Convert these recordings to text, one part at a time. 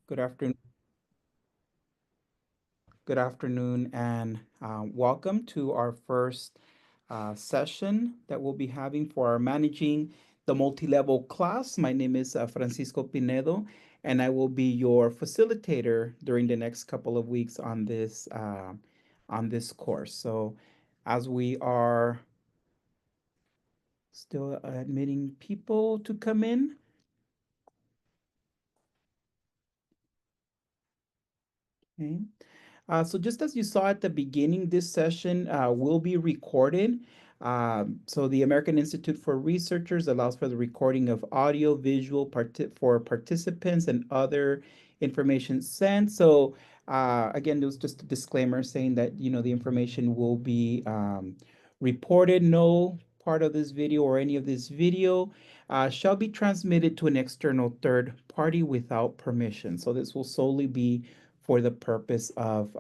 Good afternoon. Good afternoon, and welcome to our first session that we'll be having for our managing the multi-level class. My name is Francisco Pinedo, and I will be your facilitator during the next couple of weeks on this course. So, as we are still admitting people to come in, okay. So just as you saw at the beginning, this session will be recorded. So the American Institute for Researchers allows for the recording of audio, visual for participants and other information sent. So again, there was just a disclaimer saying that the information will be reported. No part of this video or any of this video shall be transmitted to an external third party without permission. So this will solely be for the purpose of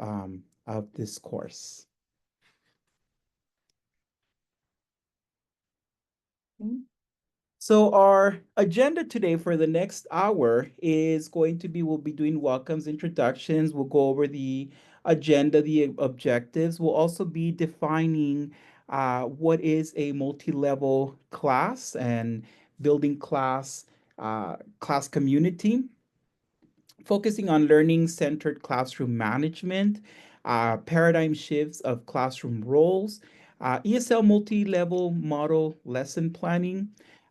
this course. Okay. So our agenda today for the next hour is going to be, we'll be doing welcomes, introductions. We'll go over the agenda, the objectives. We'll also be defining what is a multi-level class and building class community, focusing on learning-centered classroom management, paradigm shifts of classroom roles, ESL multi-level model lesson planning,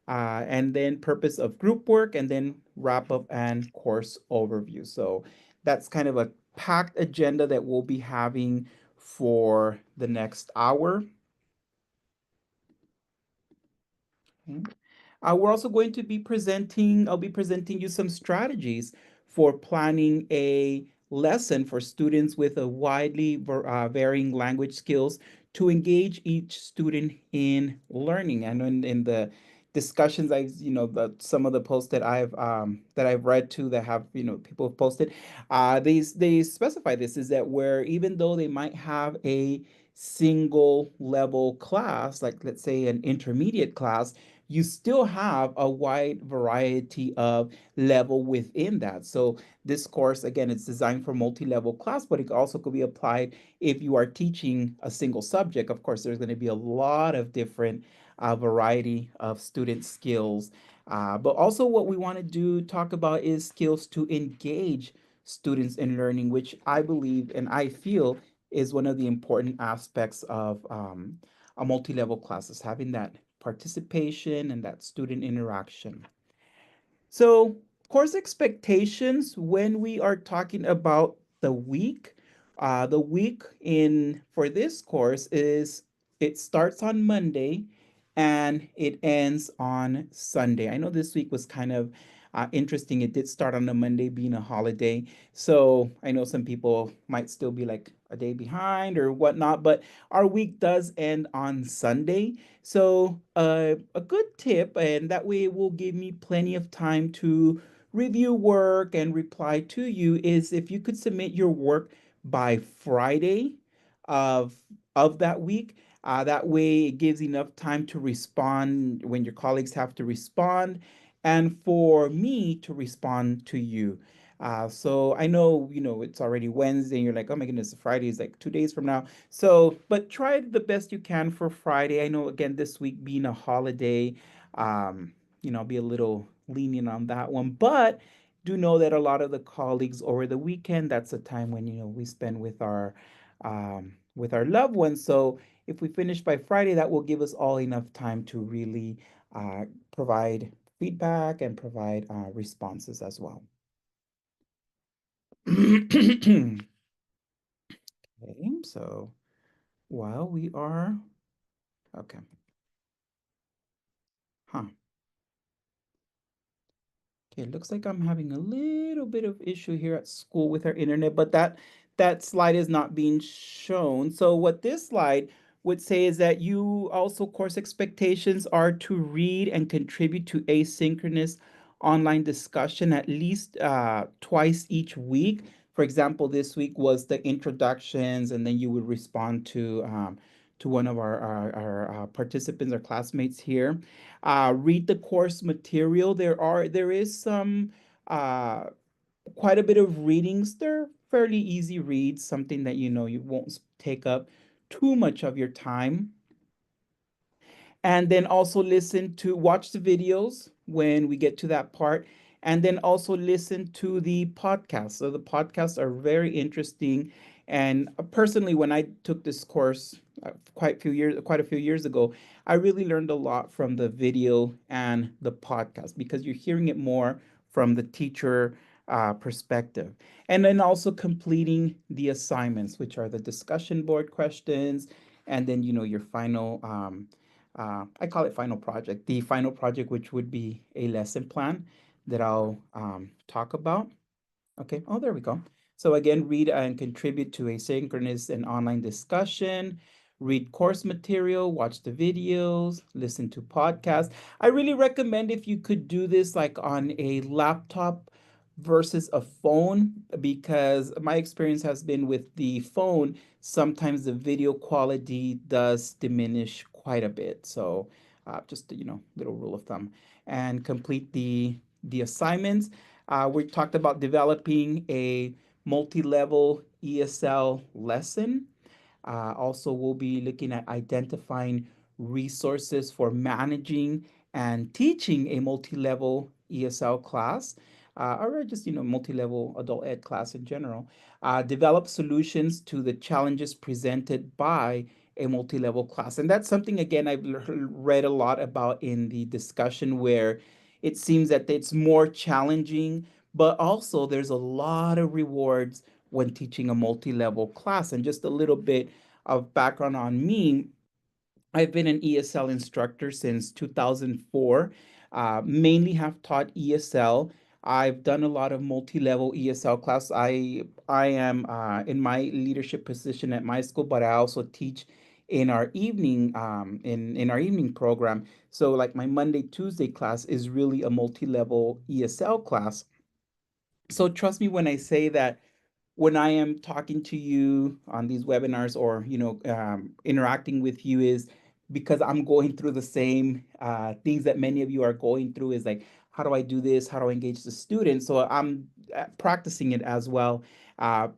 and then purpose of group work, and then wrap up and course overview. So that's kind of a packed agenda that we'll be having for the next hour. Okay. We're also going to be I'll be presenting you some strategies for planning a lesson for students with a widely varying language skills to engage each student in learning. And in the discussions some of the posts that I've read too that have, people have posted, they specify this is that where even though they might have a single level class, like let's say an intermediate class, you still have a wide variety of level within that. So this course, again, it's designed for multi-level class, but it also could be applied if you are teaching a single subject. Of course, there's going to be a lot of different variety of student skills. But also what we want to talk about is skills to engage students in learning, which I believe and I feel is one of the important aspects of a multi-level classes, having that participation and that student interaction. So, course expectations when we are talking about the week in for this course is it starts on Monday and it ends on Sunday. I know this week was kind of interesting. It did start on a Monday being a holiday. So I know some people might still be like a day behind or whatnot, but our week does end on Sunday. So, a good tip, and that way it will give me plenty of time to review work and reply to you, is if you could submit your work by Friday of that week. That way it gives enough time to respond when your colleagues have to respond, and for me to respond to you. So I know, it's already Wednesday, and you're like, oh my goodness, Friday is like 2 days from now. So, but try the best you can for Friday. I know, again, this week being a holiday, I'll be a little lenient on that one. But do know that a lot of the colleagues over the weekend, that's a time when, we spend with our loved ones. So if we finish by Friday, that will give us all enough time to really provide feedback and provide responses as well. Okay, so while we are, okay, huh. Okay, it looks like I'm having a little bit of issue here at school with our internet, but that slide is not being shown. So what this slide would say is that you also course expectations are to read and contribute to asynchronous online discussion at least twice each week. For example, this week was the introductions, and then you would respond to one of our participants or classmates here. Read the course material. There is some uh, quite a bit of readings. They're fairly easy reads, something that you won't take up too much of your time. And then also watch the videos when we get to that part, and then also listen to the podcast. So the podcasts are very interesting. And personally, when I took this course quite a few years ago, I really learned a lot from the video and the podcast because you're hearing it more from the teacher perspective. And then also completing the assignments, which are the discussion board questions, and then your final I call it final project. The final project, which would be a lesson plan that I'll talk about. Okay. Oh, there we go. So again, read and contribute to asynchronous and online discussion, read course material, watch the videos, listen to podcasts. I really recommend if you could do this like on a laptop versus a phone, because my experience has been with the phone, sometimes the video quality does diminish quite a bit. So just little rule of thumb. And complete the assignments. We talked about developing a multi-level ESL lesson. Also, we'll be looking at identifying resources for managing and teaching a multi-level ESL class, or just multi-level adult ed class in general. Develop solutions to the challenges presented by a multi-level class, and that's something again I've read a lot about in the discussion, where it seems that it's more challenging, but also there's a lot of rewards when teaching a multi-level class. And just a little bit of background on me, I've been an ESL instructor since 2004. Mainly have taught ESL. I've done a lot of multi-level ESL class. I am in my leadership position at my school, but I also teach in our evening in our evening program. So like my Monday Tuesday class is really a multi-level ESL class. So trust me when I say that when I am talking to you on these webinars, or interacting with you, is because I'm going through the same things that many of you are going through. Is like, how do I do this? How do I engage the students? So I'm practicing it as well.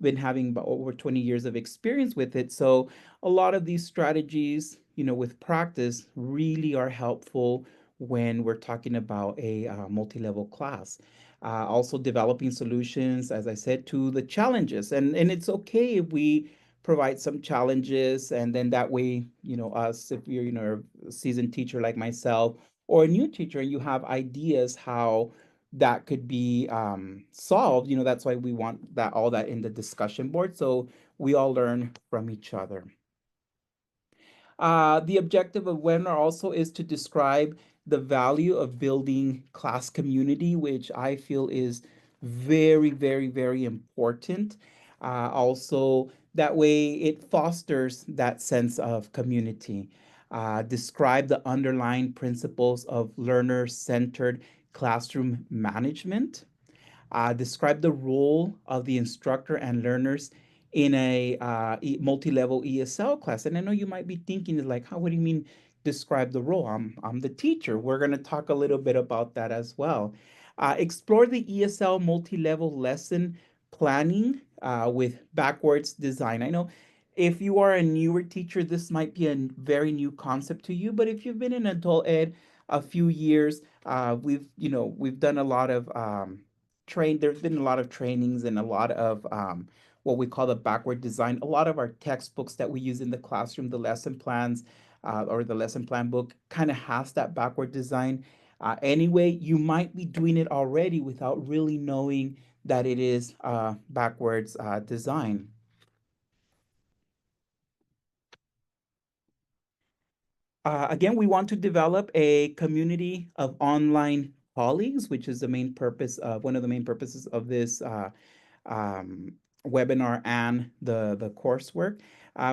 Been having about over 20 years of experience with it. So a lot of these strategies, with practice, really are helpful when we're talking about a multi-level class. Also developing solutions, as I said, to the challenges. And it's okay if we provide some challenges, and then that way, us, if you're, a seasoned teacher like myself, or a new teacher, and you have ideas how that could be solved, that's why we want that all that in the discussion board, so we all learn from each other. The objective of webinar also is to describe the value of building class community, which I feel is very, very, very important. Also, that way it fosters that sense of community. Describe the underlying principles of learner-centered classroom management. Describe the role of the instructor and learners in a multi-level ESL class. And I know you might be thinking, like, how, what do you mean describe the role? I'm the teacher. We're going to talk a little bit about that as well. Explore the ESL multi-level lesson planning with backwards design. I know if you are a newer teacher, this might be a very new concept to you, but if you've been in adult ed a few years, we've done a lot of there's been a lot of trainings and a lot of what we call the backward design. A lot of our textbooks that we use in the classroom, the lesson plans, or the lesson plan book, kind of has that backward design. Anyway, you might be doing it already without really knowing that it is backwards design. Again, we want to develop a community of online colleagues, which is the main purpose of one of the main purposes of this um, webinar and the coursework.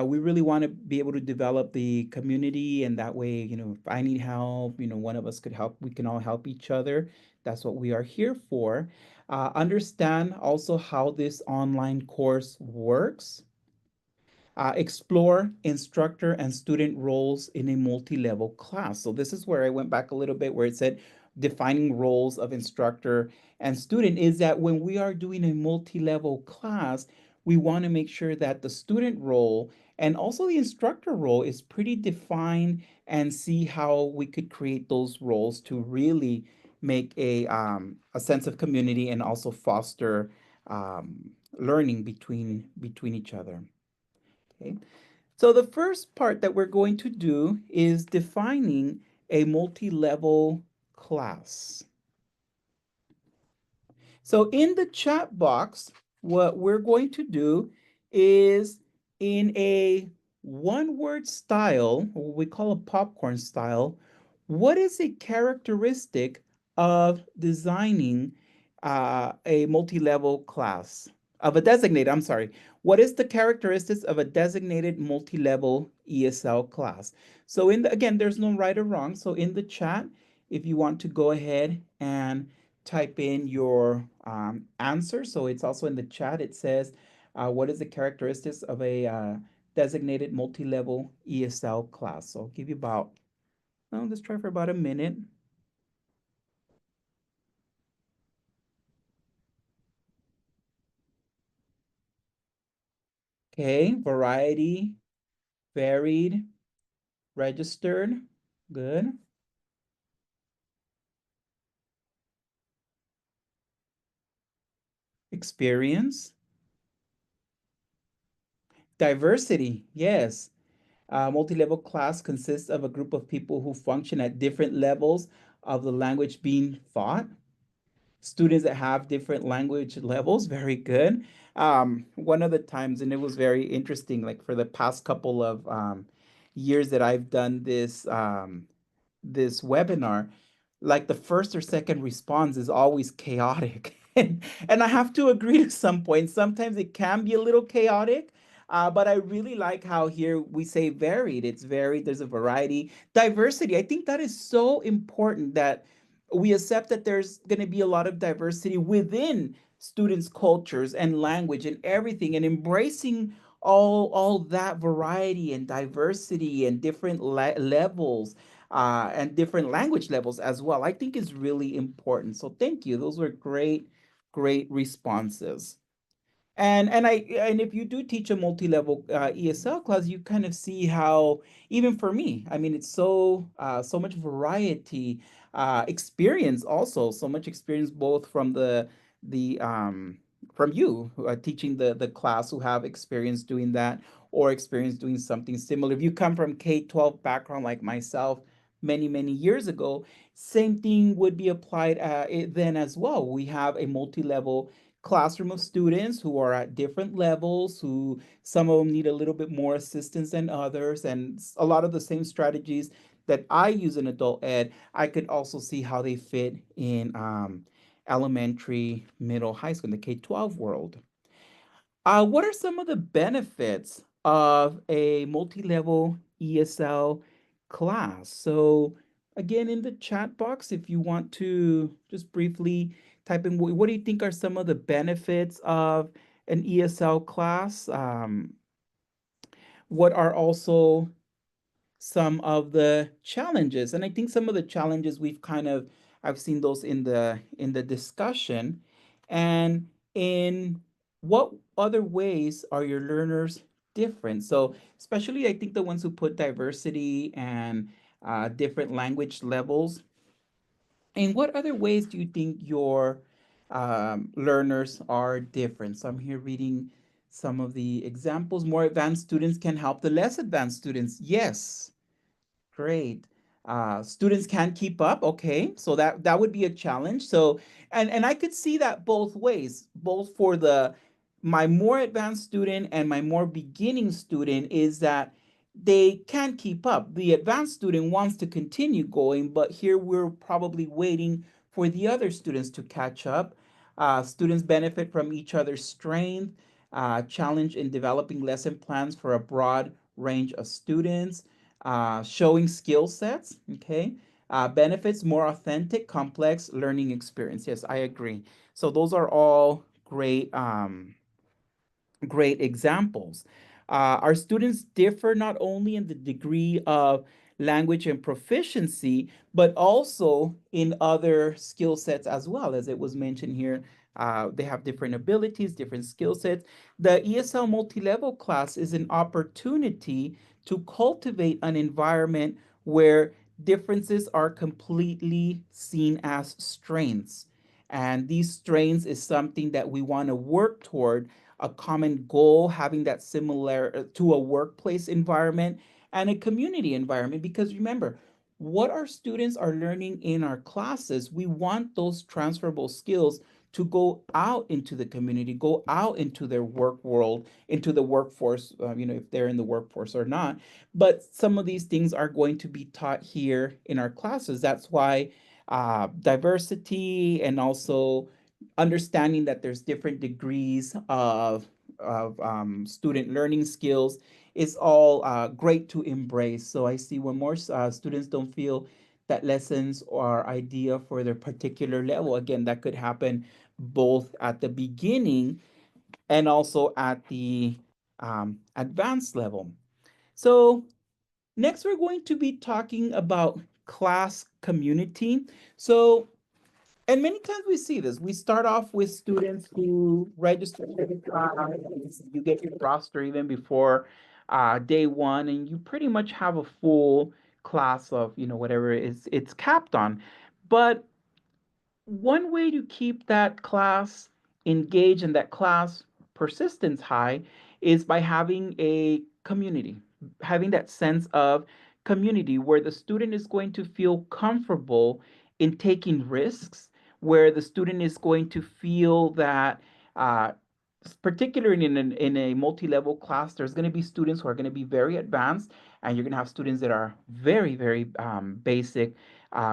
We really want to be able to develop the community, and that way, if I need help, one of us could help. We can all help each other. That's what we are here for. Understand also how this online course works. Explore instructor and student roles in a multi-level class. So this is where I went back a little bit, where it said defining roles of instructor and student is that when we are doing a multi-level class, we want to make sure that the student role and also the instructor role is pretty defined and see how we could create those roles to really make a sense of community and also foster learning between each other. Okay. So the first part that we're going to do is defining a multi-level class. So in the chat box, what we're going to do is in a one-word style, what we call a popcorn style, what is a characteristic of designing a multi-level class? Of a designated, I'm sorry. What is the characteristics of a designated multi-level ESL class? So again, there's no right or wrong. So in the chat, if you want to go ahead and type in your answer. So it's also in the chat. It says, what is the characteristics of a designated multi-level ESL class? So I'll give you about, well, let's try for about a minute. Okay, variety, varied, registered, good. Experience, diversity, yes. Multi-level class consists of a group of people who function at different levels of the language being taught. Students that have different language levels, very good. One of the times, and it was very interesting, like for the past couple of years that I've done this webinar, like the first or second response is always chaotic. And I have to agree to some point. Sometimes it can be a little chaotic, but I really like how here we say varied. It's varied, there's a variety. Diversity, I think that is so important that we accept that there's going to be a lot of diversity within students' cultures and language and everything, and embracing all that variety and diversity and different levels and different language levels as well, I think is really important. So thank you. Those were great responses. And if you do teach a multi-level ESL class, you kind of see how even for me, I mean, it's so much variety, experience also so much experience both from the from you teaching the class who have experience doing that or experience doing something similar. If you come from K-12 background like myself, many years ago, same thing would be applied then as well. We have a multi-level classroom of students who are at different levels, who some of them need a little bit more assistance than others, and a lot of the same strategies that I use in adult ed, I could also see how they fit in elementary, middle, high school, in the K-12 world. What are some of the benefits of a multi-level ESL class? So again, in the chat box, if you want to just briefly type in what do you think are some of the benefits of an ESL class? What are also some of the challenges? And I think some of the challenges I've seen those in the discussion. And in what other ways are your learners different? So especially I think the ones who put diversity and different language levels. In what other ways do you think your learners are different? So I'm here reading some of the examples. More advanced students can help the less advanced students. Yes. Great. Students can't keep up. Okay, so that would be a challenge. So, and I could see that both ways, both for the my more advanced student and my more beginning student is that they can't keep up. The advanced student wants to continue going, but here we're probably waiting for the other students to catch up. Students benefit from each other's strength, challenge in developing lesson plans for a broad range of students, showing skill sets, okay? Benefits, more authentic, complex learning experience. Yes, I agree. So those are all great examples. Our students differ not only in the degree of language and proficiency, but also in other skill sets as well. As it was mentioned here, they have different abilities, different skill sets. The ESL multi-level class is an opportunity to cultivate an environment where differences are completely seen as strengths. And these strengths is something that we want to work toward, a common goal, having that similar to a workplace environment and a community environment. Because remember, what our students are learning in our classes, we want those transferable skills to go out into the community, go out into their work world, into the workforce, if they're in the workforce or not. But some of these things are going to be taught here in our classes. That's why diversity and also understanding that there's different degrees of student learning skills is all great to embrace. So I see when more students don't feel that lessons are idea for their particular level, again, that could happen both at the beginning and also at the advanced level. So next, we're going to be talking about class community. So, and many times we see this. We start off with students who register for the class. You get your roster even before day one, and you pretty much have a full class of whatever it's capped on. But one way to keep that class engaged and that class persistence high is by having a community, having that sense of community where the student is going to feel comfortable in taking risks, where the student is going to feel that, uh, particularly in a multi-level class, there's going to be students who are going to be very advanced, and you're going to have students that are very, very basic,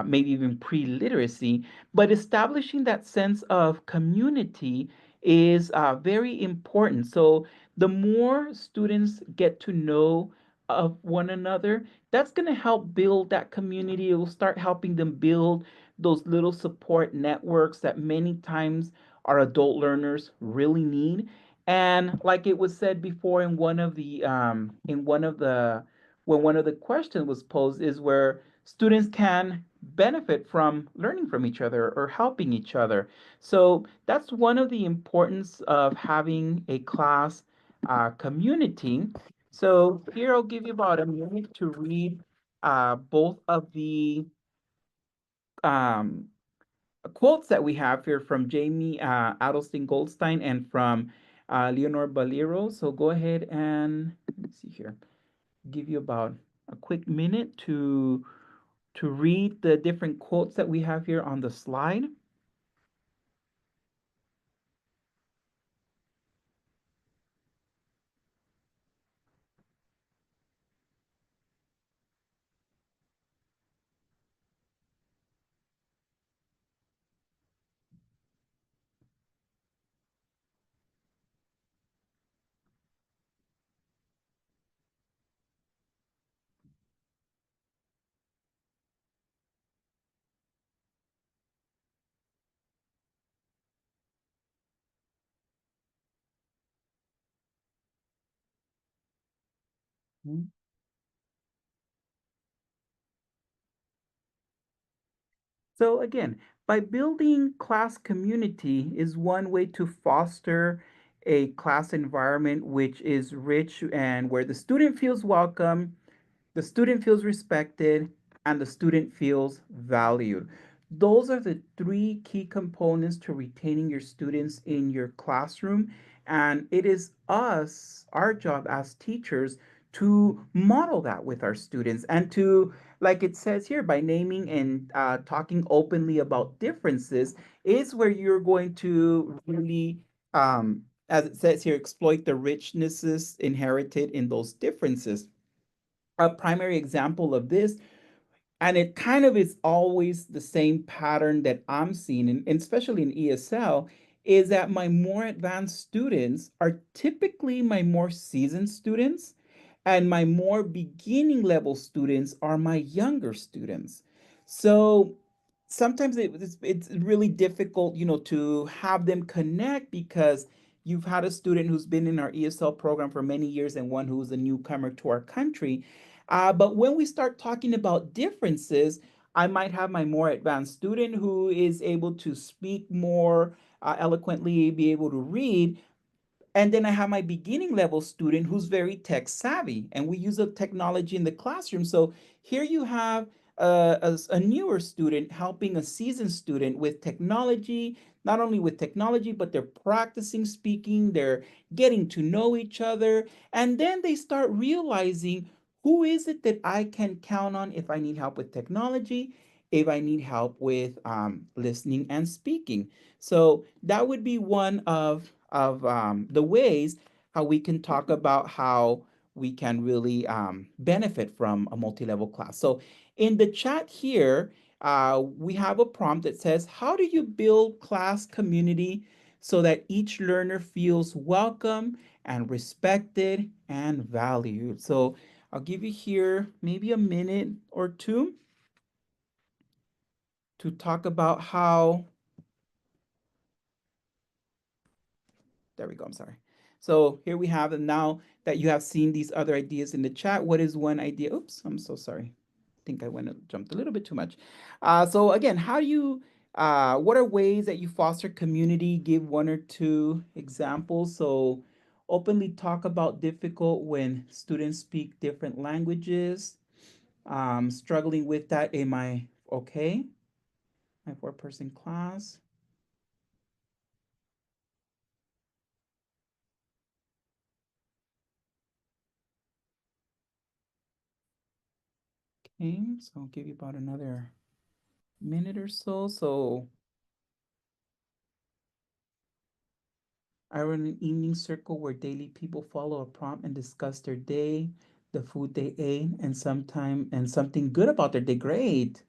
maybe even pre-literacy, but establishing that sense of community is very important. So the more students get to know of one another, that's going to help build that community. It will start helping them build those little support networks that many times our adult learners really need. And like it was said before in one of the when one of the questions was posed is where students can benefit from learning from each other or helping each other. So that's one of the importance of having a class community. So here I'll give you about a minute to read both of the um, quotes that we have here from Jamie Adelstein Goldstein and from Leonor Baliro. So go ahead and let me see here. Give you about a quick minute to read the different quotes that we have here on the slide. Mhm. So again, by building class community is one way to foster a class environment which is rich and where the student feels welcome, the student feels respected, and the student feels valued. Those are the three key components to retaining your students in your classroom. And it is our job as teachers, to model that with our students and to, like it says here, by naming and talking openly about differences, is where you're going to really, as it says here, exploit the richnesses inherited in those differences. A primary example of this, and it kind of is always the same pattern that I'm seeing, and especially in ESL, is that my more advanced students are typically my more seasoned students, and my more beginning level students are my younger students. So sometimes it's really difficult, to have them connect because you've had a student who's been in our ESL program for many years and one who's a newcomer to our country. But when we start talking about differences, I might have my more advanced student who is able to speak more eloquently, be able to read, and then I have my beginning level student who's very tech savvy, and we use a technology in the classroom. So here you have a newer student helping a seasoned student with technology, not only with technology, but they're practicing speaking, they're getting to know each other, and then they start realizing who is it that I can count on if I need help with technology, if I need help with listening and speaking. So that would be one of the ways how we can talk about how we can really benefit from a multi-level class. So in the chat here, we have a prompt that says, how do you build class community so that each learner feels welcome and respected and valued? So I'll give you here maybe a minute or two to talk about how. There we go. I'm sorry. So here we have, and now that you have seen these other ideas in the chat, what is one idea? Oops, I'm so sorry. I think I jumped a little bit too much. So again, how do you, what are ways that you foster community? Give one or two examples. So openly talk about difficult when students speak different languages. Struggling with that in my, okay, my four-person class. Okay, so I'll give you about another minute or so. So I run an evening circle where daily people follow a prompt and discuss their day, the food they ate, and sometime and something good about their day. Great.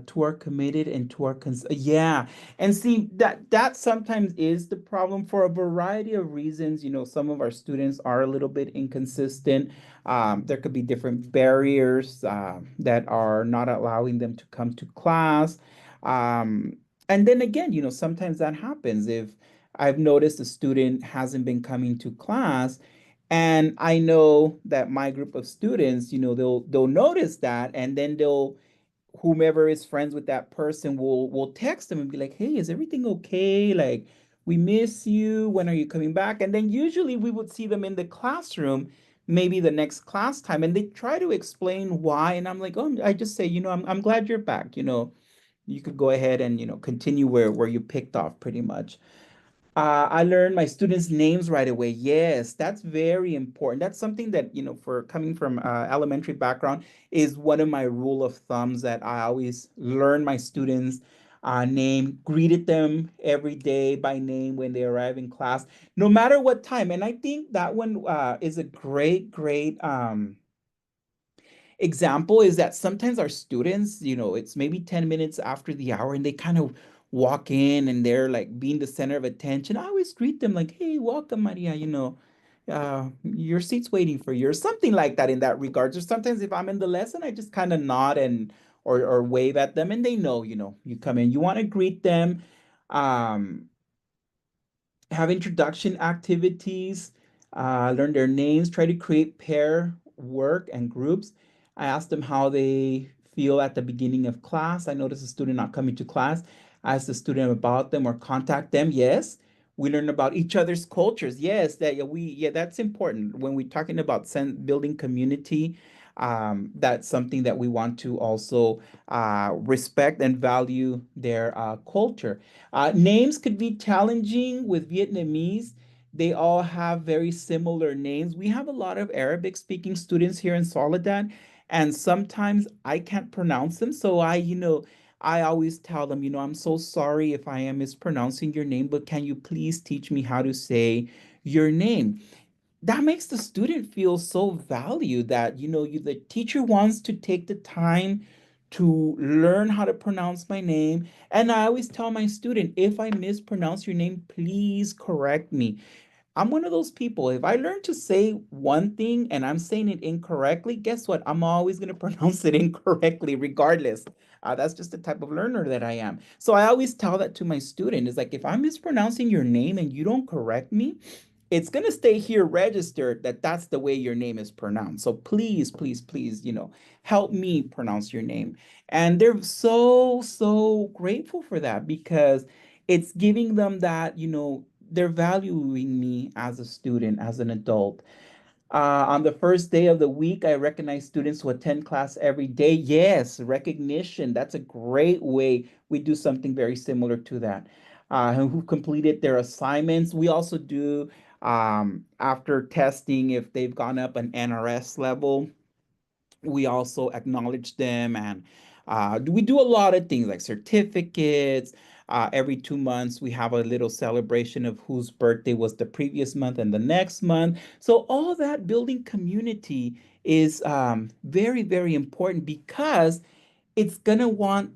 To our committed and to our yeah. And see that sometimes is the problem for a variety of reasons. You know, some of our students are a little bit inconsistent. There could be different barriers that are not allowing them to come to class. And then again, you know, sometimes that happens if I've noticed a student hasn't been coming to class, and I know that my group of students, you know, they'll notice that, and then they'll, whomever is friends with that person will text them and be like, "Hey, is everything okay? Like, we miss you. When are you coming back?" And then usually we would see them in the classroom, maybe the next class time, and they try to explain why. And I'm like, "Oh," I just say, I'm glad you're back. You know, you could go ahead and continue where you picked off, pretty much. I learned my students' names right away. Yes, that's very important. That's something that, for coming from elementary background, is one of my rule of thumbs, that I always learn my students' name, greeted them every day by name when they arrive in class, no matter what time. And I think that one is a great, great example, is that sometimes our students, it's maybe 10 minutes after the hour and they kind of walk in and they're like being the center of attention. I always greet them like, "Hey, welcome, Maria, your seat's waiting for you," or something like that in that regard. Or sometimes if I'm in the lesson, I just kind of nod and or wave at them, and they know, you come in, you want to greet them. Um, have introduction activities, learn their names, try to create pair work and groups. I asked them how they feel at the beginning of class. I noticed a student not coming to class. I asked the student about them or contact them. Yes. We learn about each other's cultures. Yes, that yeah, that's important when we're talking about building community. That's something that we want to also respect and value their culture. Names could be challenging with Vietnamese. They all have very similar names. We have a lot of Arabic speaking students here in Soledad, and sometimes I can't pronounce them. So I always tell them, "I'm so sorry if I am mispronouncing your name, but can you please teach me how to say your name?" That makes the student feel so valued, that the teacher wants to take the time to learn how to pronounce my name. And I always tell my student, if I mispronounce your name, please correct me. I'm one of those people. If I learn to say one thing and I'm saying it incorrectly, guess what? I'm always going to pronounce it incorrectly regardless. That's just the type of learner that I am. So I always tell that to my student. It's like, if I'm mispronouncing your name and you don't correct me, it's going to stay here registered that that's the way your name is pronounced. So please, please, please, help me pronounce your name. And they're so, so grateful for that because it's giving them that, they're valuing me as a student, as an adult. On the first day of the week, I recognize students who attend class every day. Yes, recognition. That's a great way. We do something very similar to that. Who completed their assignments. We also do, after testing, if they've gone up an NRS level, we also acknowledge them, and we do a lot of things like certificates. Every 2 months we have a little celebration of whose birthday was the previous month and the next month. So all that building community is very, very important because it's gonna want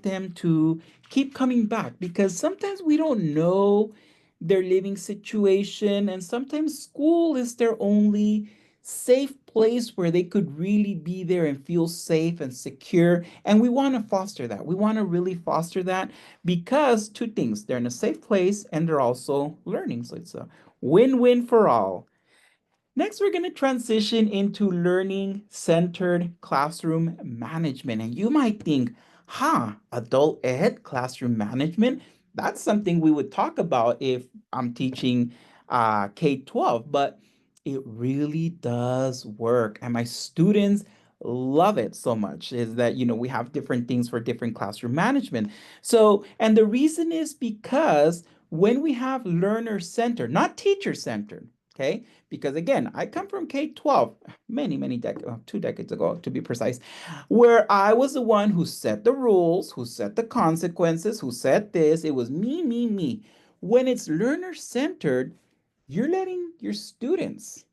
them to keep coming back because sometimes we don't know their living situation, and sometimes school is their only safe place where they could really be there and feel safe and secure. And we want to foster that. We want to really foster that because two things: they're in a safe place and they're also learning. So it's a win-win for all. Next, we're going to transition into learning-centered classroom management. And you might think, adult ed, classroom management, that's something we would talk about if I'm teaching K-12, but it really does work. And my students love it so much is that, we have different things for different classroom management. So, and the reason is because when we have learner-centered, not teacher-centered, okay? Because again, I come from K-12 many, many decades, 2 decades ago to be precise, where I was the one who set the rules, who set the consequences, who said this. It was me, me, me. When it's learner-centered, you're letting your students,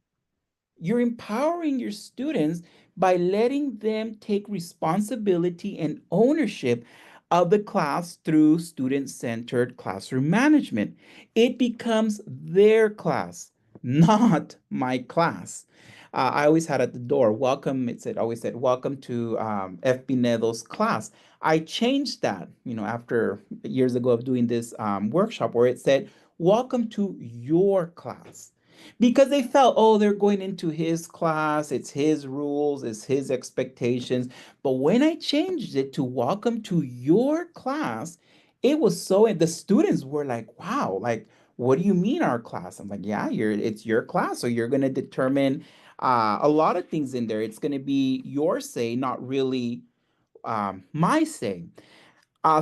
you're empowering your students by letting them take responsibility and ownership of the class through student-centered classroom management. It becomes their class, not my class. I always had at the door, welcome, always said, welcome to F. Pinedo's class. I changed that, after years ago of doing this workshop where it said, welcome to your class, because they felt, oh, they're going into his class, it's his rules, it's his expectations. But when I changed it to welcome to your class, it was so, the students were like, wow, like, what do you mean our class? I'm like, yeah, it's your class, so you're going to determine a lot of things in there. It's going to be your say, not really my say.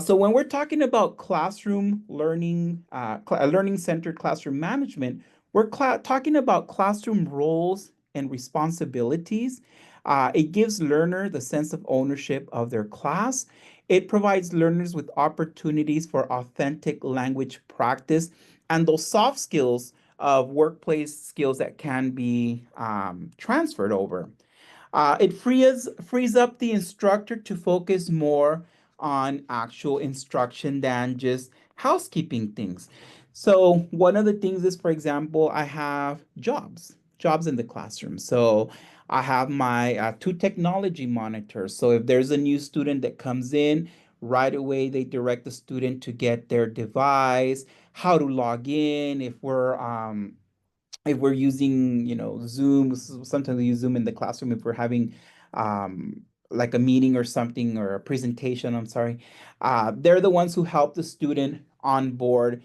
So when we're talking about classroom learning, learning-centered classroom management, we're talking about classroom roles and responsibilities. It gives learner the sense of ownership of their class. It provides learners with opportunities for authentic language practice and those soft skills of workplace skills that can be transferred over. It frees up the instructor to focus more on actual instruction than just housekeeping things. So one of the things is, for example, I have jobs in the classroom. So I have my two technology monitors. So if there's a new student that comes in, right away they direct the student to get their device, how to log in, if we're using, Zoom. Sometimes we use Zoom in the classroom if we're having like a meeting or something or a presentation, I'm sorry. They're the ones who help the student on board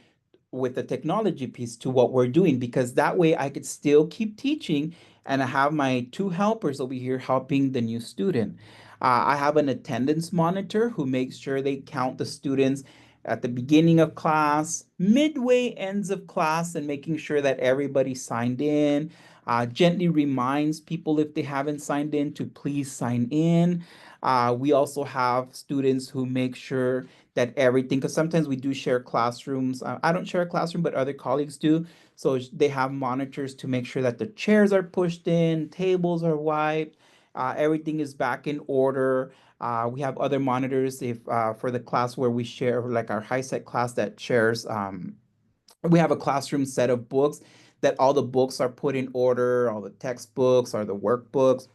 with the technology piece to what we're doing, because that way I could still keep teaching and I have my two helpers over here helping the new student. I have an attendance monitor who makes sure they count the students at the beginning of class, midway, ends of class, and making sure that everybody signed in. Gently reminds people if they haven't signed in to please sign in. We also have students who make sure that everything, because sometimes we do share classrooms. I don't share a classroom, but other colleagues do. So they have monitors to make sure that the chairs are pushed in, tables are wiped, everything is back in order. We have other monitors if for the class where we share, like our high set class that shares, we have a classroom set of books that all the books are put in order, all the textbooks or the workbooks,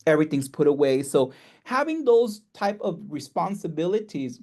everything's put away. So having those type of responsibilities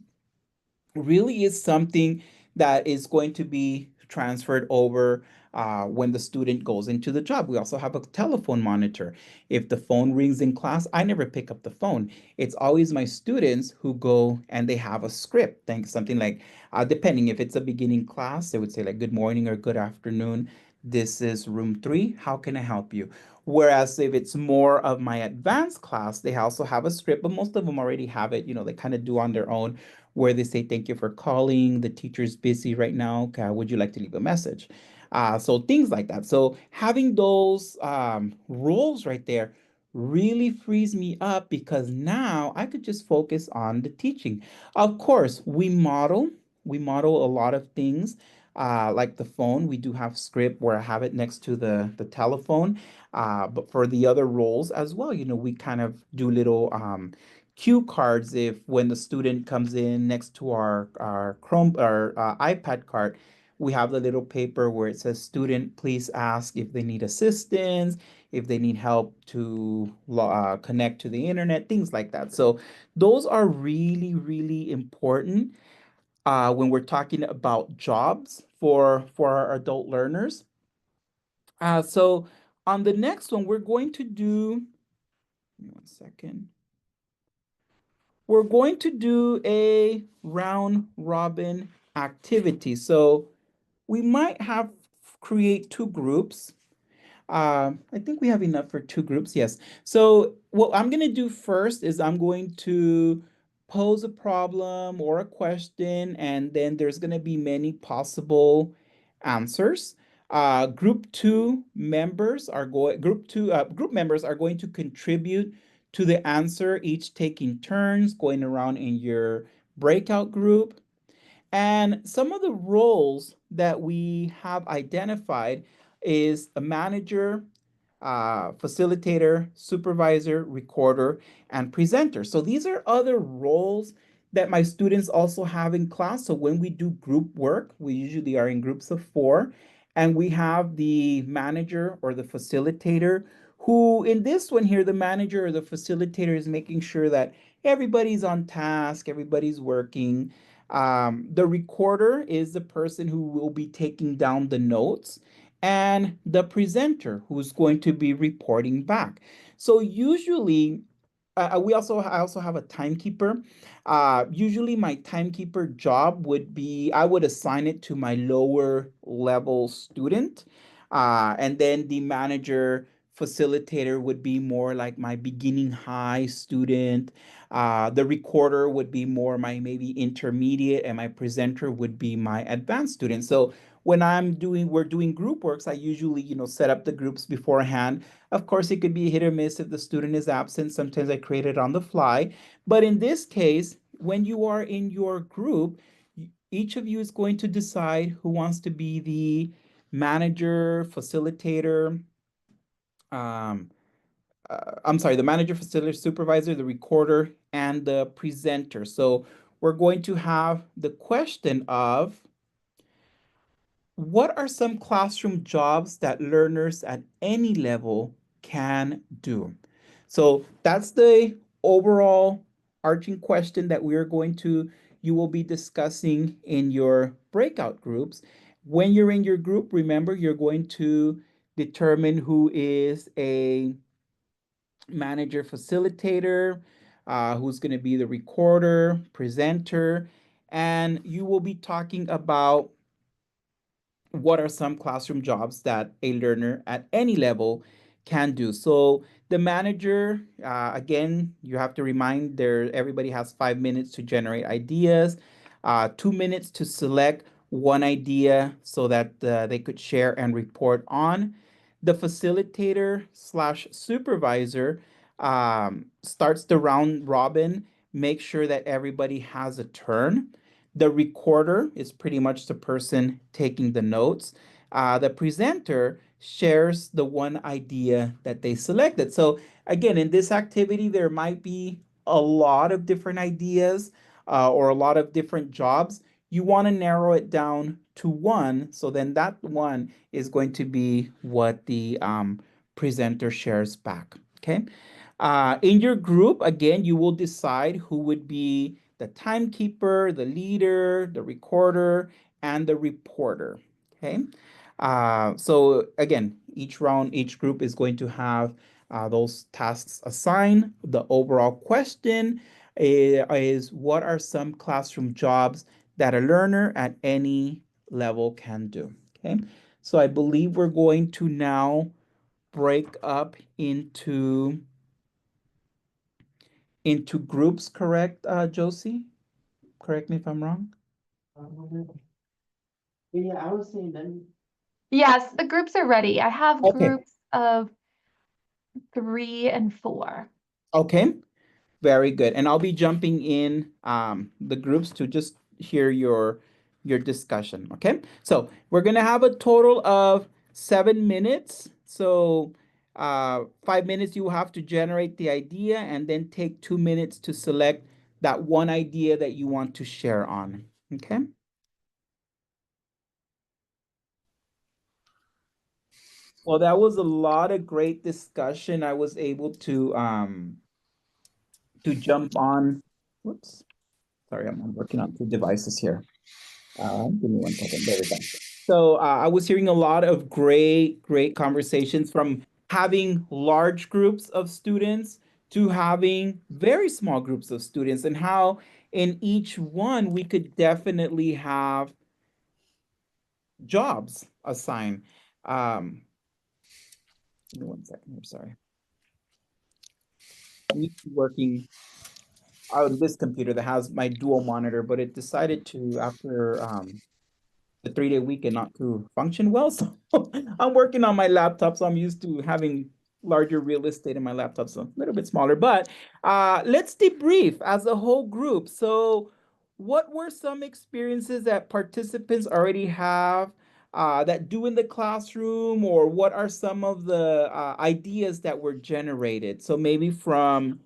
really is something that is going to be transferred over when the student goes into the job. We also have a telephone monitor. If the phone rings in class, I never pick up the phone. It's always my students who go and they have a script. Think something like, depending if it's a beginning class, they would say like good morning or good afternoon. This is room 3. How can I help you? Whereas if it's more of my advanced class, they also have a script, but most of them already have it. They kind of do on their own, where they say, thank you for calling. The teacher's busy right now. Okay, would you like to leave a message? So things like that. So having those rules right there really frees me up because now I could just focus on the teaching. Of course, we model a lot of things. Like the phone, we do have script where I have it next to the telephone. But for the other roles as well, we kind of do little cue cards if when the student comes in next to our Chrome or iPad card, we have the little paper where it says, student, please ask if they need assistance, if they need help to connect to the internet, things like that. So those are really, really important when we're talking about jobs for our adult learners. So on the next one, we're going to do, give me one second. We're going to do a round robin activity. So we might have create two groups. I think we have enough for two groups. Yes. So what I'm going to do first is I'm going to pose a problem or a question, and then there's going to be many possible answers. Group members are going to contribute to the answer, each taking turns going around in your breakout group. And some of the roles that we have identified is a manager, facilitator, supervisor, recorder, and presenter. So these are other roles that my students also have in class. So when we do group work, we usually are in groups of 4, and we have the manager or the facilitator who, in this one here, the manager or the facilitator is making sure that everybody's on task, everybody's working. The recorder is the person who will be taking down the notes, and the presenter who's going to be reporting back. So usually, I also have a timekeeper. Usually my timekeeper job would be I would assign it to my lower level student. And then the manager facilitator would be more like my beginning high student. The recorder would be more my maybe intermediate, and my presenter would be my advanced student. So when we're doing group works, I usually, set up the groups beforehand. Of course, it could be hit or miss if the student is absent. Sometimes I create it on the fly. But in this case, when you are in your group, each of you is going to decide who wants to be the manager, facilitator, um, I'm sorry, the manager, facilitator, supervisor, the recorder, and the presenter. So we're going to have the question of, what are some classroom jobs that learners at any level can do? So that's the overall arching question that you will be discussing in your breakout groups. When you're in your group, remember you're going to determine who is a manager facilitator, who's going to be the recorder, presenter, and you will be talking about what are some classroom jobs that a learner at any level can do. So the manager, again, you have to remind everybody has 5 minutes to generate ideas, 2 minutes to select one idea so that they could share and report on. The facilitator slash supervisor starts the round robin, make sure that everybody has a turn. The recorder is pretty much the person taking the notes. The presenter shares the one idea that they selected. So again, in this activity, there might be a lot of different ideas or a lot of different jobs. You want to narrow it down to one. So then that one is going to be what the presenter shares back. Okay. In your group, again, you will decide who would be the timekeeper, the leader, the recorder, and the reporter. Okay. So again, each round, each group is going to have those tasks assigned. The overall question is what are some classroom jobs that a learner at any level can do? Okay. So I believe we're going to now break up into groups, correct, Josie? Correct me if I'm wrong. Yes, the groups are ready. I have Okay. groups of 3 and 4. Okay. Very good. And I'll be jumping in the groups to just hear your discussion. Okay. So we're gonna have a total of 7 minutes. So 5 minutes you have to generate the idea and then take 2 minutes to select that one idea that you want to share on. Okay. Well, that was a lot of great discussion. I was able to jump on. Whoops. Sorry, I'm working on two devices here. Give me 1 second. There we go. So I was hearing a lot of great conversations from having large groups of students to having very small groups of students, and how in each one we could definitely have jobs assigned. Um, Give me 1 second here. Sorry. I'm used to working on this computer that has my dual monitor, but it decided to, after the 3-day weekend, not to function well. So I'm working on my laptop, so I'm used to having larger real estate in my laptop, so a little bit smaller. But let's debrief as a whole group. So what were some experiences that participants already have that do in the classroom, or what are some of the ideas that were generated? So maybe from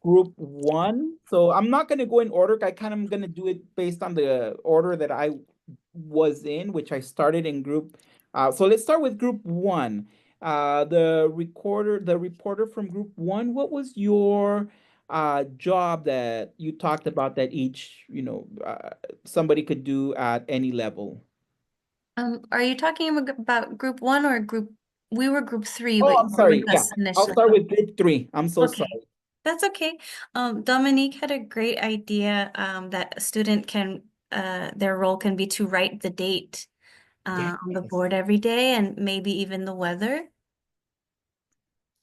group one. So I'm not going to go in order. I kind of going to do it based on the order that I was in, which I started in group. So let's start with group one. The reporter from group one, what was your job that you talked about that each, somebody could do at any level? Are you talking about group 1 or group? We were group 3, Oh, but I'm you were sorry. with Yeah, us I'll initially. start with group three. I'm so Okay, sorry. that's okay. Dominique had a great idea that a student can their role can be to write the date Yes. on the board every day and maybe even the weather.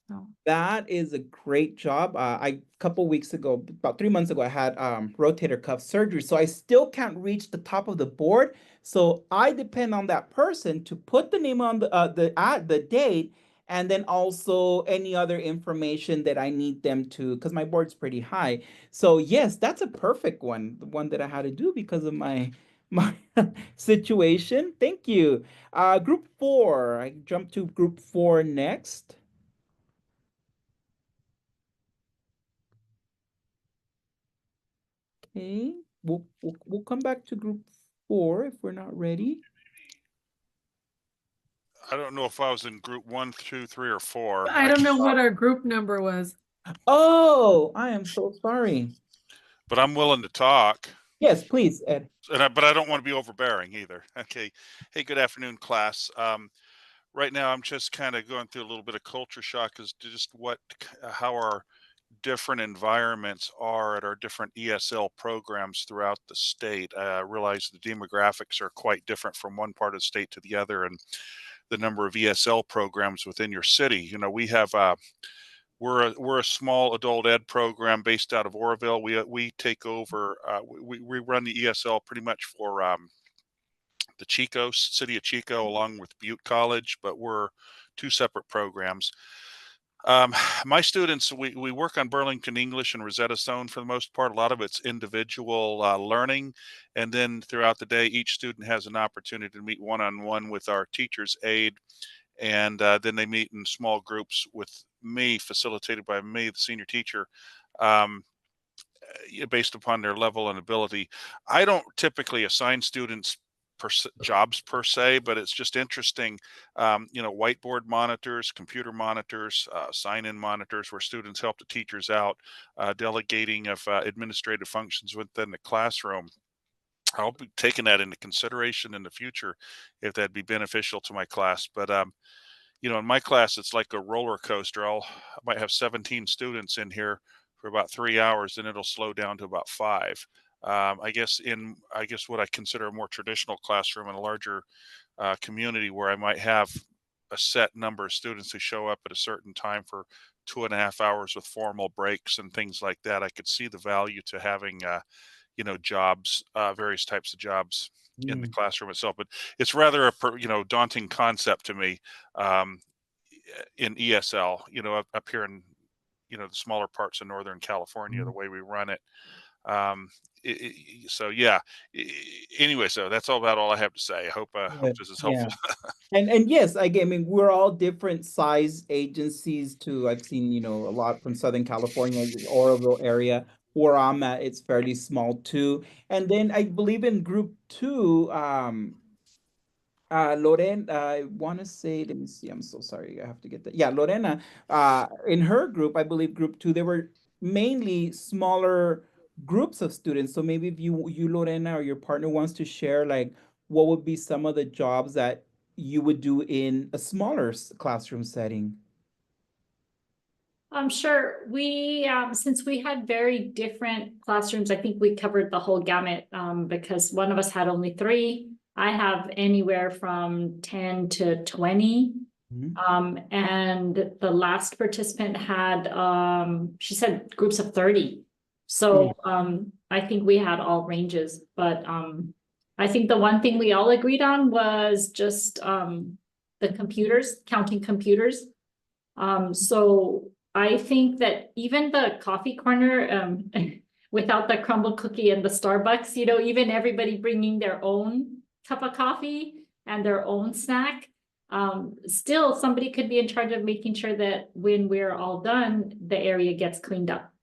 So, That is a great job. I couple weeks ago, about 3 months ago, I had rotator cuff surgery, so I still can't reach the top of the board. So I depend on that person to put the name on the date, and then also any other information that I need them to, because my board's pretty high. So yes, that's a perfect one, the one that I had to do because of my situation. Thank you. Group four. I jump to group four next. Okay, we'll come back to group four if we're not ready. I don't know if I was in group 1, 2, 3, or 4. I I don't can know what talk, our group number was. Oh, I am so sorry. but I'm willing to talk. Yes, please, Ed. But I don't want to be overbearing either. Okay. Hey, good afternoon, class. Right now, I'm just kind of going through a little bit of culture shock as to just how our different environments are at our different ESL programs throughout the state. I realize the demographics are quite different from one part of the state to the other, and the number of ESL programs within your city. We have we're a small adult ed program based out of Oroville. We take over. We run the ESL pretty much for the city of Chico, along with Butte College, but we're two separate programs. Um, my students, we work on Burlington English and Rosetta Stone for the most part. A lot of it's individual learning, and then throughout the day, each student has an opportunity to meet one-on-one with our teacher's aide, and then they meet in small groups with me, facilitated by me, the senior teacher, um, based upon their level and ability. I don't typically assign students jobs per se, but it's just interesting. Whiteboard monitors, computer monitors, sign-in monitors, where students help the teachers out, delegating of administrative functions within the classroom. I'll be taking that into consideration in the future if that'd be beneficial to my class. But in my class, it's like a roller coaster. I might have 17 students in here for about 3 hours, and it'll slow down to about five. I guess what I consider a more traditional classroom in a larger community where I might have a set number of students who show up at a certain time for 2.5 hours with formal breaks and things like that. I could see the value to having jobs, various types of jobs in the Mm. classroom itself. But it's rather a daunting concept to me, um, in ESL. Up here in the smaller parts of Northern California, the Mm. way we run it. Um, so yeah. Anyway, so that's all I have to say. I hope Good. this is helpful. Yeah. And yes, I mean, we're all different size agencies too. I've seen, a lot from Southern California, the Oroville area. Where I'm at, it's fairly small too. And then I believe in group two, Lorena, I want to say, let me see, I'm so sorry, I have to get that. Yeah, Lorena, in her group, I believe group two, they were mainly smaller groups of students. So maybe if you Lorena or your partner wants to share, like, what would be some of the jobs that you would do in a smaller classroom setting? Sure. Since we had very different classrooms, I think we covered the whole gamut, because one of us had only three. I have anywhere from 10 to 20. Mhm. And the last participant had, she said groups of 30. Mm. So, I think we had all ranges, but, I think the one thing we all agreed on was just, the computers, counting computers. So I think that even the coffee corner, without the crumble cookie and the Starbucks, even everybody bringing their own cup of coffee and their own snack, still somebody could be in charge of making sure that when we're all done, the area gets cleaned up.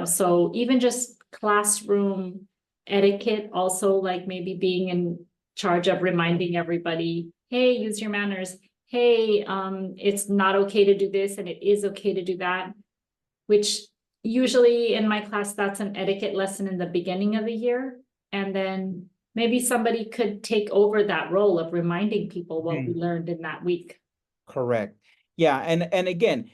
So even just classroom etiquette, also like maybe being in charge of reminding everybody, hey, use your manners. Hey, it's not okay to do this and it is okay to do that, which usually in my class, that's an etiquette lesson in the beginning of the year. And then maybe somebody could take over that role of reminding people what we Mm. learned in that week. Correct. Yeah, and again,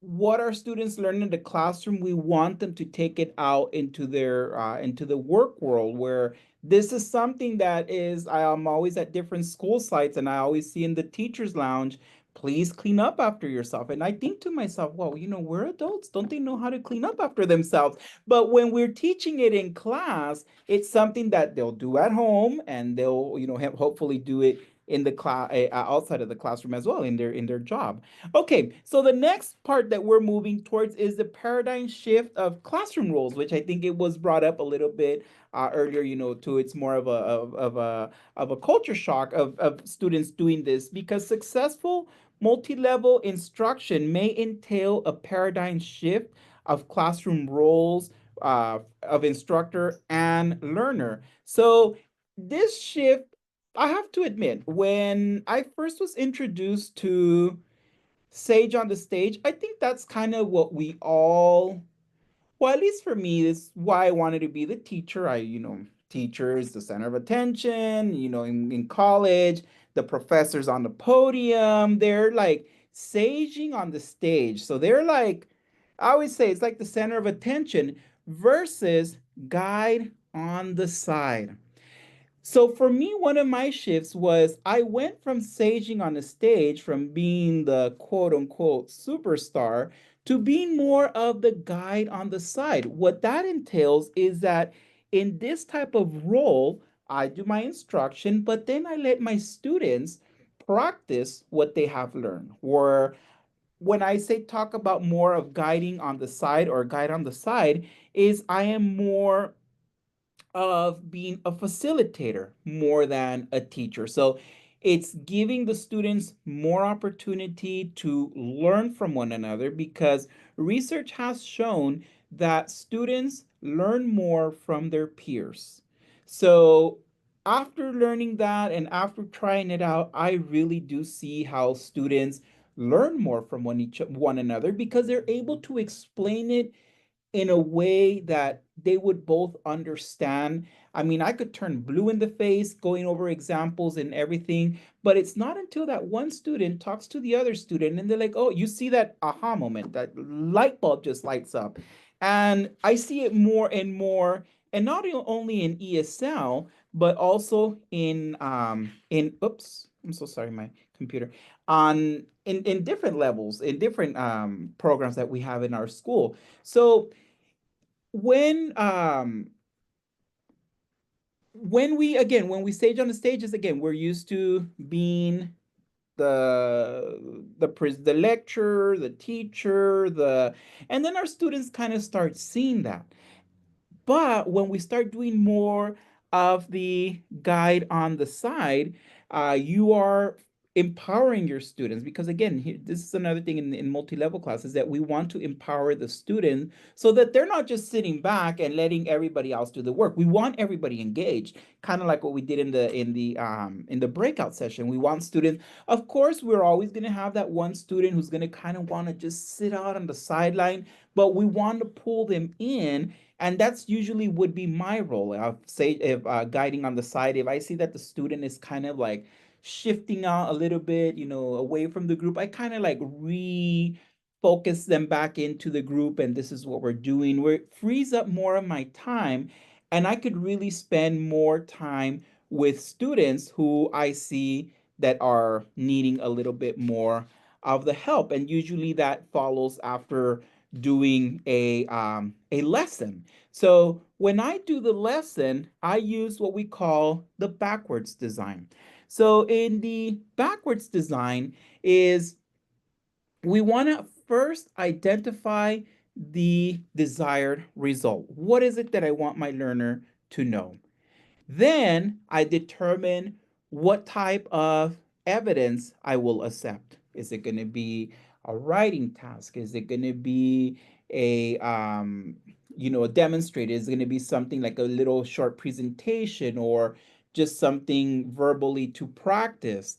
what our students learn in the classroom, we want them to take it out into the work world where this is something that is, I am always at different school sites and I always see in the teachers lounge, please clean up after yourself. And I think to myself, well, we're adults, don't they know how to clean up after themselves? But when we're teaching it in class, it's something that they'll do at home and they'll, hopefully do it in the class, outside of the classroom as well, in their job. Okay, so the next part that we're moving towards is the paradigm shift of classroom roles, which I think it was brought up a little bit earlier, too. It's more of a culture shock of students doing this because successful multi-level instruction may entail a paradigm shift of classroom roles of instructor and learner. So this shift, I have to admit, when I first was introduced to Sage on the Stage, I think that's kind of what we all, well, at least for me, is why I wanted to be the teacher. Teacher is the center of attention, in college, the professors on the podium, they're like saging on the stage. So they're like, I always say it's like the center of attention versus guide on the side. So for me, one of my shifts was I went from saging on the stage, from being the quote unquote superstar, to being more of the guide on the side. What that entails is that in this type of role, I do my instruction, but then I let my students practice what they have learned. Or when I say talk about more of guiding on the side or guide on the side, is I am more of being a facilitator more than a teacher. So it's giving the students more opportunity to learn from one another because research has shown that students learn more from their peers. So after learning that and after trying it out, I really do see how students learn more from one another because they're able to explain it in a way that they would both understand. I mean, I could turn blue in the face going over examples and everything, but it's not until that one student talks to the other student and they're like, oh, you see that aha moment, that light bulb just lights up. And I see it more and more, and not only in ESL, but also in oops, I'm so sorry, my computer, on in different levels, in different programs that we have in our school. So when when we stage on the stages, again, we're used to being the lecturer, the teacher, and then our students kind of start seeing that. But when we start doing more of the guide on the side, you are empowering your students, because again, this is another thing in multi-level classes, that we want to empower the student so that they're not just sitting back and letting everybody else do the work. We want everybody engaged, kind of like what we did in the breakout session. We want students, of course, we're always going to have that one student who's going to kind of want to just sit out on the sideline, but we want to pull them in, and that's usually would be my role. I'll say, if guiding on the side, if I see that the student is kind of like shifting out a little bit, away from the group, I kind of like refocus them back into the group, and this is what we're doing, where it frees up more of my time, and I could really spend more time with students who I see that are needing a little bit more of the help. And usually that follows after doing a lesson. So when I do the lesson, I use what we call the backwards design. So in the backwards design is, we want to first identify the desired result. What is it that I want my learner to know? Then I determine what type of evidence I will accept. Is it going to be a writing task? Is it going to be a demonstrator? Is it going to be something like a little short presentation, or just something verbally to practice?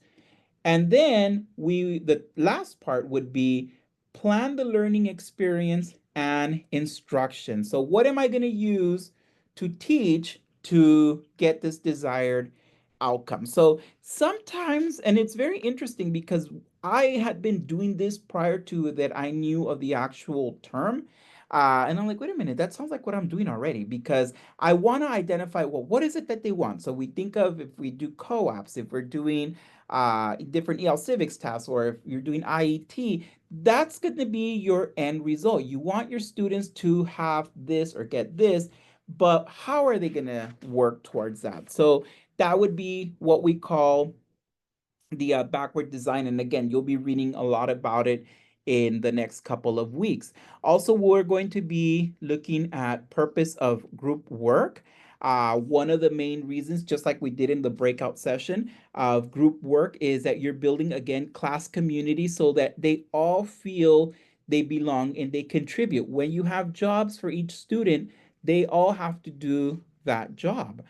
And then the last part would be plan the learning experience and instruction. So what am I going to use to teach to get this desired outcome? So sometimes, and it's very interesting because I had been doing this prior to that I knew of the actual term. And I'm like, wait a minute, that sounds like what I'm doing already, because I want to identify, well, what is it that they want? So we think of, if we do co-ops, if we're doing different EL civics tasks, or if you're doing IET, that's going to be your end result. You want your students to have this or get this, but how are they going to work towards that? So that would be what we call the backward design. And again, you'll be reading a lot about it in the next couple of weeks. Also, we're going to be looking at purpose of group work. One of the main reasons, just like we did in the breakout session of group work, is that you're building, again, class community so that they all feel they belong and they contribute. When you have jobs for each student, they all have to do that job.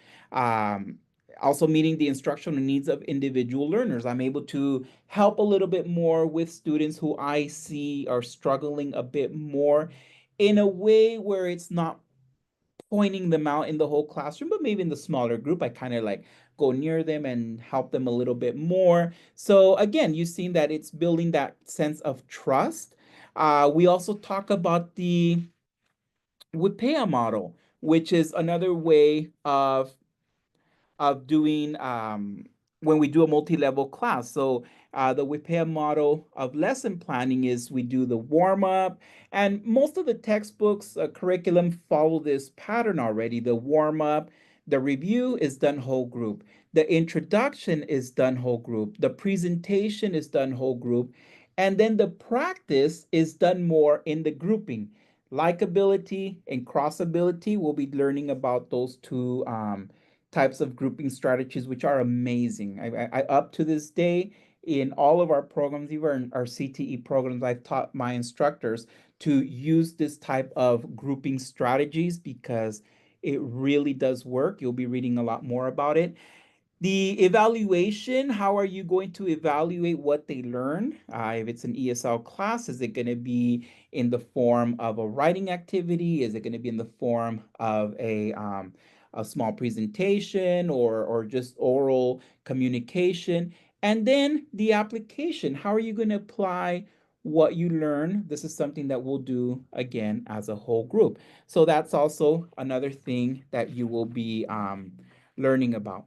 Also meeting the instructional needs of individual learners. I'm able to help a little bit more with students who I see are struggling a bit more, in a way where it's not pointing them out in the whole classroom, but maybe in the smaller group, I kind of like go near them and help them a little bit more. So again, you've seen that it's building that sense of trust. We also talk about the WIPEA model, which is another way of doing when we do a multi-level class. So the WIPEA model of lesson planning is, we do the warm-up, and most of the textbooks curriculum follow this pattern already. The warm-up, the review is done whole group. The introduction is done whole group. The presentation is done whole group. And then the practice is done more in the grouping. Likability and crossability, we'll be learning about those two types of grouping strategies, which are amazing. I up to this day, in all of our programs, even our CTE programs, I've taught my instructors to use this type of grouping strategies, because it really does work. You'll be reading a lot more about it. The evaluation, how are you going to evaluate what they learn? If it's an ESL class, is it going to be in the form of a writing activity? Is it going to be in the form of a small presentation or just oral communication? And then the application, how are you going to apply what you learn? This is something that we'll do again as a whole group. So that's also another thing that you will be learning about.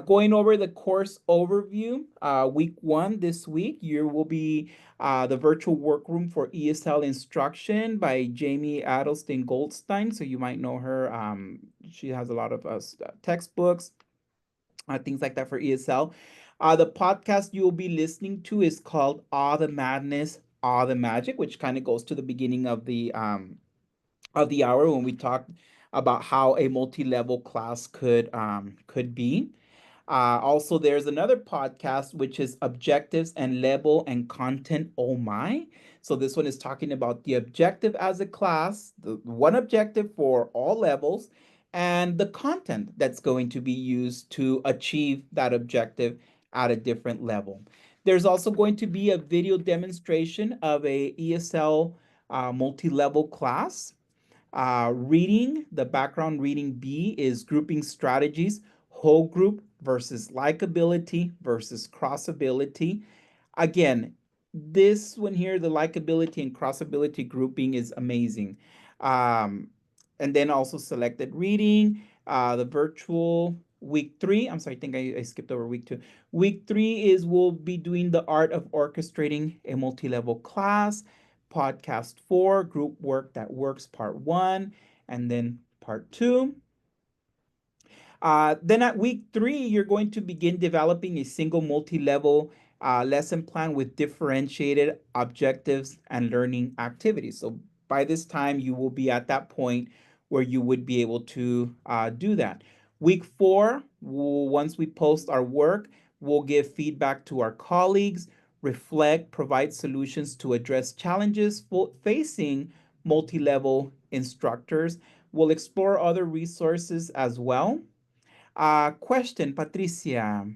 Going over the course overview, week one this week, you will be the virtual workroom for ESL instruction by Jamie Adelstein Goldstein. So you might know her. She has a lot of textbooks, things like that for ESL. The podcast you will be listening to is called All the Madness, All the Magic, which kind of goes to the beginning of the hour when we talked about how a multi-level class could be. Also, there's another podcast which is Objectives and Level and Content. Oh my. So, this one is talking about the objective as a class, the one objective for all levels, and the content that's going to be used to achieve that objective at a different level. There's also going to be a video demonstration of a ESL multi-level class. Reading, the background reading B is grouping strategies, whole group versus likability versus crossability. Again, this one here, the likability and crossability grouping is amazing. Um, and then also selected reading, the virtual week three. I'm sorry, I think I skipped over week two. Week three is we'll be doing the art of orchestrating a multi-level class. Podcast four, group work that works, part one, and then part two. Then at week three, you're going to begin developing a single multi-level lesson plan with differentiated objectives and learning activities. So by this time, you will be at that point where you would be able to do that. Week four, once we post our work, we'll give feedback to our colleagues, reflect, provide solutions to address challenges facing multi-level instructors. We'll explore other resources as well. Question, Patricia.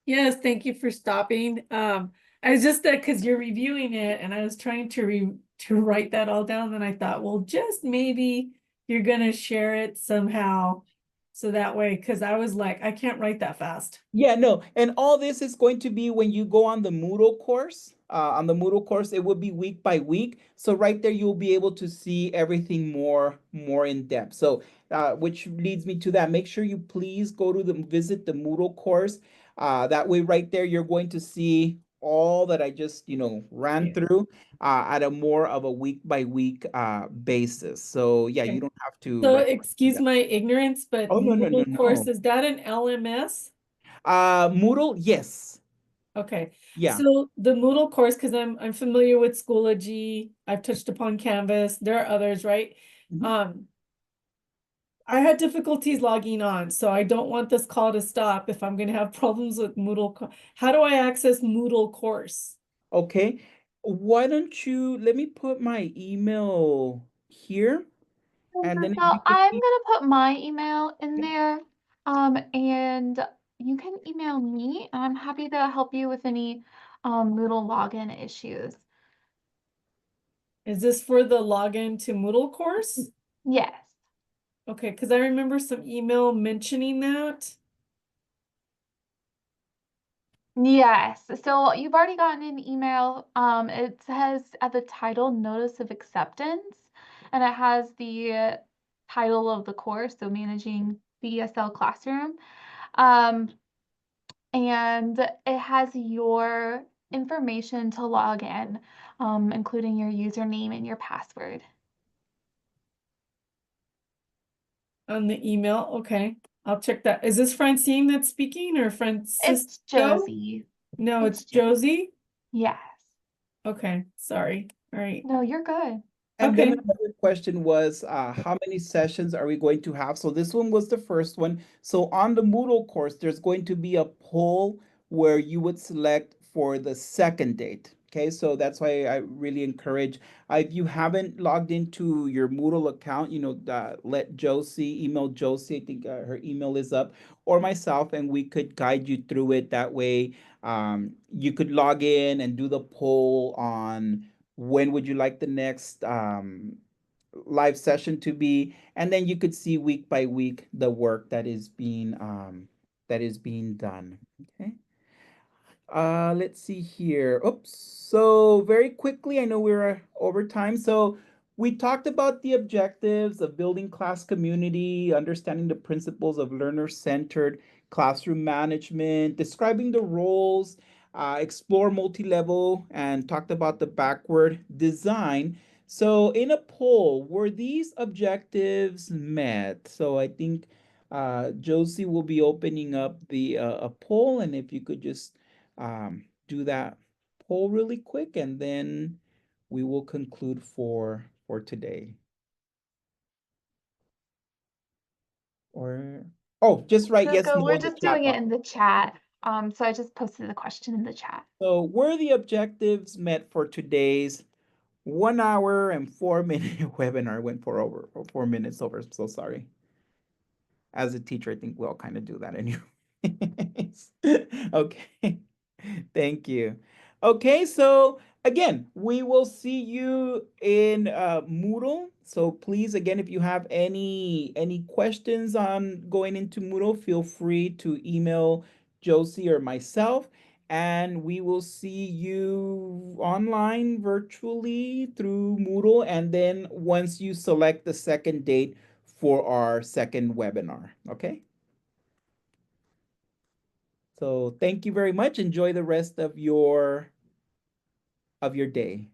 Yes, thank you for stopping. I was just because you're reviewing it, and I was trying to write that all down. And I thought, well, just maybe you're gonna share it somehow, so that way, because I was like, I can't write that fast. Yeah, no, and all this is going to be when you go on the Moodle course. On the Moodle course, it will be week by week. So right there, you'll be able to see everything more in depth. So, which leads me to that. Make sure you please go to visit the Moodle course. That way, right there, you're going to see all that I just ran Yeah. through at a more of a week by week basis. So yeah, you Okay. don't have to So write. excuse my ignorance, but Oh, no, no, no, Moodle course, no. is that an LMS? Moodle, yes. Okay, Yeah. so the Moodle course, because I'm familiar with Schoology, I've touched upon Canvas, there are others, right? Mhm. I had difficulties logging on, so I don't want this call to stop if I'm gonna have problems with Moodle. How do I access Moodle course? Okay. Why don't you let me put my email here and then if So you could I'm please. gonna put my email in there, and you can email me, and I'm happy to help you with any Moodle login issues. Is this for the login to Moodle course? Yes. Okay, because I remember some email mentioning that. Yes. So you've already gotten an email. It says at the title, Notice of Acceptance, and it has the title of the course, so Managing the ESL Classroom. Um, and it has your information to log in, including your username and your password. On the email, okay, I'll check that. Is this Francine that's speaking or It's Francisco? Josie. No, it's It's Josie. Yes. Okay, sorry. All right. No, you're good. And then Okay. another question was how many sessions are we going to have? So this one was the first one. So on the Moodle course, there's going to be a poll where you would select for the second date. Okay, so that's why I really encourage, if you haven't logged into your Moodle account, let Josie, email Josie. I think her email is up, or myself, and we could guide you through it. That way, you could log in and do the poll on when would you like the next live session to be, and then you could see week by week the work that is being done. Okay. Let's see here. Oops. So very quickly, I know we're over time. So we talked about the objectives of building class community, understanding the principles of learner-centered classroom management, describing the roles, explore multi-level, and talked about the backward design. So in a poll, were these objectives met? So I think Josie will be opening up the a poll, and if you could just do that poll really quick, and then we will conclude for today. Or just write yes, Jessica, no we're in the just chat doing it box. in the chat. So I just posted the question in the chat. So were the objectives met for today's 1 hour and 4 minute webinar? Went for over 4 minutes over. I'm so sorry. As a teacher, I think we all kind of do that anyways. Okay. Thank you. Okay, so again, we will see you in Moodle. So please, again, if you have any questions on going into Moodle, feel free to email Josie or myself, and we will see you online virtually through Moodle. And then once you select the second date for our second webinar, okay? So thank you very much. Enjoy the rest of your day.